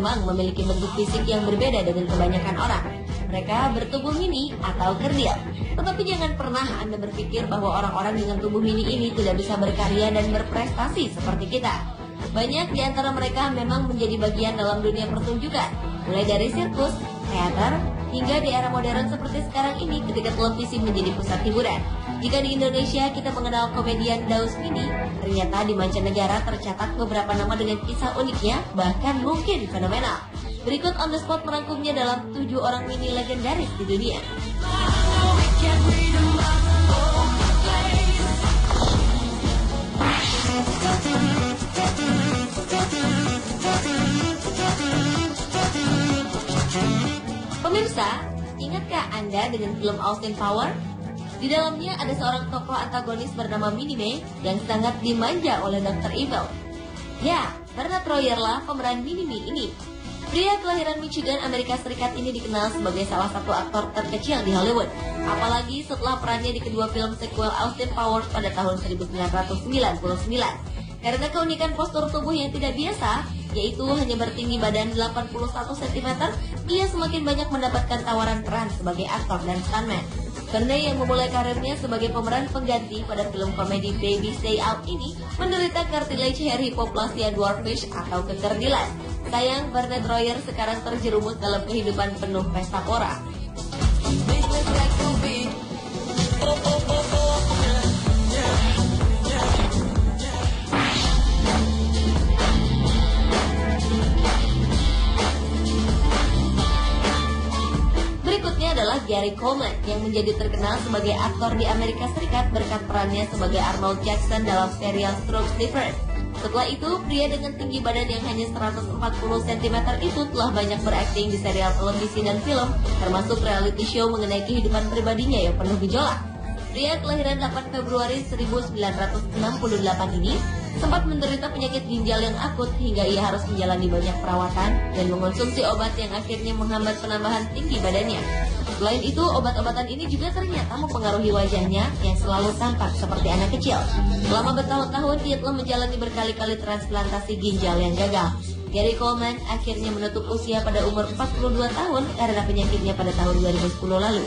memang memiliki bentuk fisik yang berbeda dengan kebanyakan orang. Mereka bertubuh mini atau kerdil. Tetapi jangan pernah Anda berpikir bahwa orang-orang dengan tubuh mini ini tidak bisa berkarya dan berprestasi seperti kita. Banyak di antara mereka memang menjadi bagian dalam dunia pertunjukan, mulai dari sirkus, teater, hingga di era modern seperti sekarang ini ketika televisi menjadi pusat hiburan. Jika di Indonesia kita mengenal komedian Daus Mini, ternyata di mancanegara tercatat beberapa nama dengan kisah uniknya, bahkan mungkin fenomenal. Berikut On The Spot merangkumnya dalam 7 orang mini legendaris di dunia. Pemirsa, ingatkah Anda dengan film Austin Powers? Di dalamnya ada seorang tokoh antagonis bernama Minnie yang sangat dimanja oleh Dr. Evil. Ya, Bernard Royer lah pemeran Minnie ini. Pria kelahiran Michigan, Amerika Serikat ini dikenal sebagai salah satu aktor terkecil di Hollywood. Apalagi setelah perannya di kedua film sequel Austin Powers pada tahun 1999. Karena keunikan postur tubuh yang tidak biasa, yaitu hanya bertinggi badan 81 cm, ia semakin banyak mendapatkan tawaran peran sebagai aktor dan stuntman. Karena yang memulai karirnya sebagai pemeran pengganti pada film komedi Baby Stay Out ini menderita cartilage hair hypoplasia dwarfish atau kekerdilan. Sayang, Bernard Royer sekarang terjerumus dalam kehidupan penuh pesta pora. Berikutnya adalah Gary Coleman yang menjadi terkenal sebagai aktor di Amerika Serikat berkat perannya sebagai Arnold Jackson dalam serial Strokes Different. Setelah itu, pria dengan tinggi badan yang hanya 140 cm itu telah banyak berakting di serial televisi dan film, termasuk reality show mengenai kehidupan pribadinya yang penuh gejolak. Pria kelahiran 8 Februari 1968 ini sempat menderita penyakit ginjal yang akut hingga ia harus menjalani banyak perawatan dan mengonsumsi obat yang akhirnya menghambat penambahan tinggi badannya. Selain itu, obat-obatan ini juga ternyata mempengaruhi wajahnya yang selalu tampak seperti anak kecil. Selama bertahun-tahun, ia telah menjalani berkali-kali transplantasi ginjal yang gagal. Gary Coleman akhirnya menutup usia pada umur 42 tahun karena penyakitnya pada tahun 2010 lalu.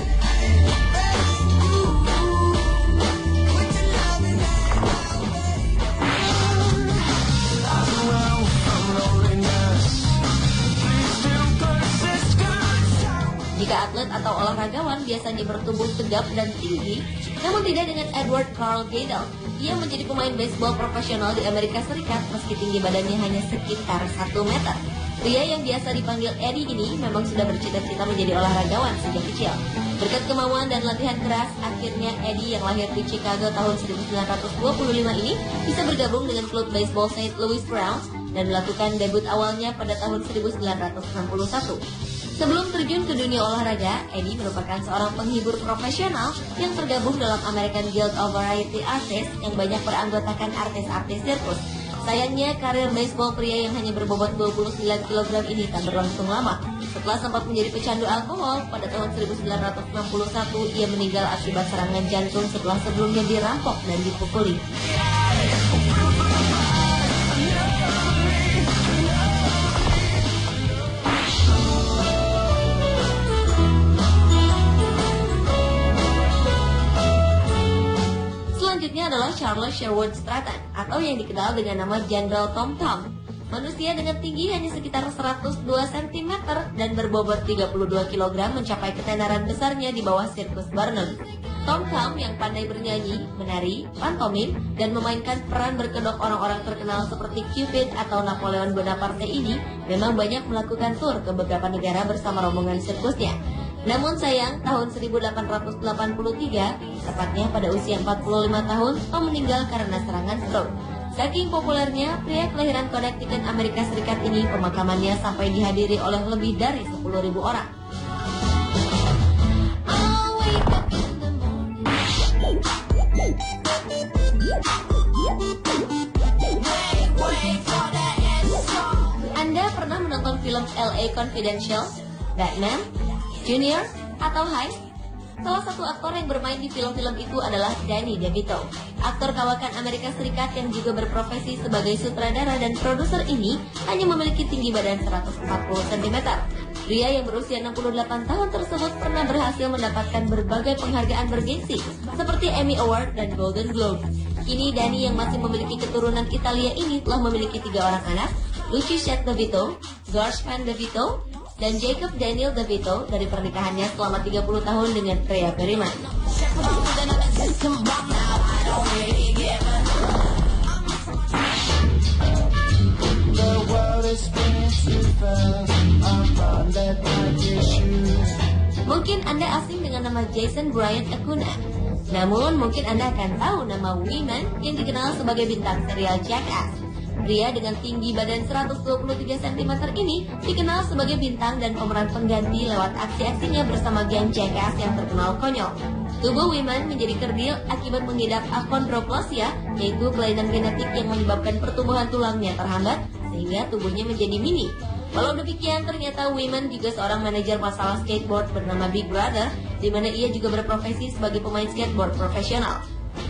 Jika atlet atau olahragawan biasanya bertubuh tegap dan tinggi, namun tidak dengan Edward Carl Gadel. Ia menjadi pemain baseball profesional di Amerika Serikat meski tinggi badannya hanya sekitar 1 meter. Pria yang biasa dipanggil Eddie ini memang sudah bercita-cita menjadi olahragawan sejak kecil. Berkat kemauan dan latihan keras, akhirnya Eddie yang lahir di Chicago tahun 1925 ini bisa bergabung dengan klub baseball St. Louis Browns dan melakukan debut awalnya pada tahun 1961. Sebelum terjun ke dunia olahraga, Eddie merupakan seorang penghibur profesional yang tergabung dalam American Guild of Variety Artists yang banyak beranggotakan artis-artis sirkus. Sayangnya, karir baseball pria yang hanya berbobot 29 kg ini tak berlangsung lama. Setelah sempat menjadi pecandu alkohol, pada tahun 1961 ia meninggal akibat serangan jantung setelah sebelumnya dirampok dan dipukuli. Selanjutnya adalah Charles Sherwood Stratton atau yang dikenal dengan nama Jenderal Tom Thumb. Manusia dengan tinggi hanya sekitar 102 cm dan berbobot 32 kg mencapai ketenaran besarnya di bawah sirkus Barnum. Tom Thumb yang pandai bernyanyi, menari, pantomim, dan memainkan peran berkedok orang-orang terkenal seperti Cupid atau Napoleon Bonaparte ini memang banyak melakukan tur ke beberapa negara bersama rombongan sirkusnya. Namun sayang, tahun 1883, tepatnya pada usia 45 tahun, Tom meninggal karena serangan stroke. Saking populernya, pria kelahiran Connecticut, Amerika Serikat ini pemakamannya sampai dihadiri oleh lebih dari 10.000 orang. Anda pernah menonton film LA Confidential, Batman, Junior, atau Heist? Salah satu aktor yang bermain di film-film itu adalah Danny DeVito. Aktor kawakan Amerika Serikat yang juga berprofesi sebagai sutradara dan produser ini hanya memiliki tinggi badan 140 cm. Pria yang berusia 68 tahun tersebut pernah berhasil mendapatkan berbagai penghargaan bergengsi seperti Emmy Award dan Golden Globe. Kini Danny yang masih memiliki keturunan Italia ini telah memiliki 3 orang anak, Luciette DeVito, George Van DeVito, dan Jacob Daniel DeVito dari pernikahannya selama 30 tahun dengan Rhea Perlman. Mungkin Anda asing dengan nama Jason Bryant Acuna. Namun mungkin Anda akan tahu nama Wiman yang dikenal sebagai bintang serial Jackass. Pria dengan tinggi badan 123 cm ini dikenal sebagai bintang dan pemeran pengganti lewat aksi-aksinya bersama geng Jackass yang terkenal konyol. Tubuh Wiman menjadi kerdil akibat mengidap achondroplasia, yaitu kelainan genetik yang menyebabkan pertumbuhan tulangnya terhambat sehingga tubuhnya menjadi mini. Walau demikian, ternyata Wiman juga seorang manajer masalah skateboard bernama Big Brother, di mana ia juga berprofesi sebagai pemain skateboard profesional.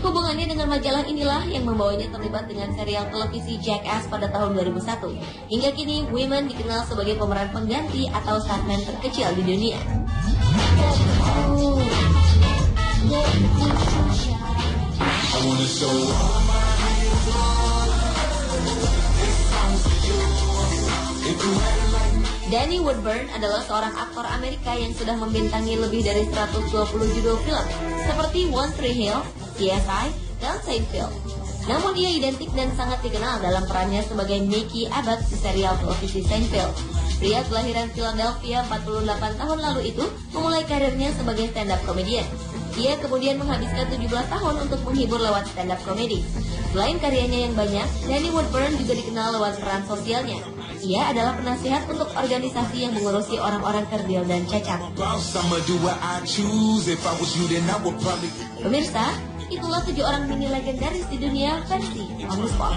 Hubungannya dengan majalah inilah yang membawanya terlibat dengan serial televisi Jackass pada tahun 2001. Hingga kini, Wiman dikenal sebagai pemeran pengganti atau stuntman terkecil di dunia. Danny Woodburn adalah seorang aktor Amerika yang sudah membintangi lebih dari 120 judul film seperti One Tree Hill, CSI, dan Seinfeld. Namun ia identik dan sangat dikenal dalam perannya sebagai Mickey Abbott di serial televisi Seinfeld. Pria kelahiran Philadelphia 48 tahun lalu itu memulai karirnya sebagai stand-up comedian. Ia kemudian menghabiskan 17 tahun untuk menghibur lewat stand-up comedy. Selain karyanya yang banyak, Danny Woodburn juga dikenal lewat peran sosialnya. Ia adalah penasihat untuk organisasi yang mengurusi orang-orang kerdil dan cacat. Pemirsa, itulah 7 orang mini legendaris di dunia versi On The Spot.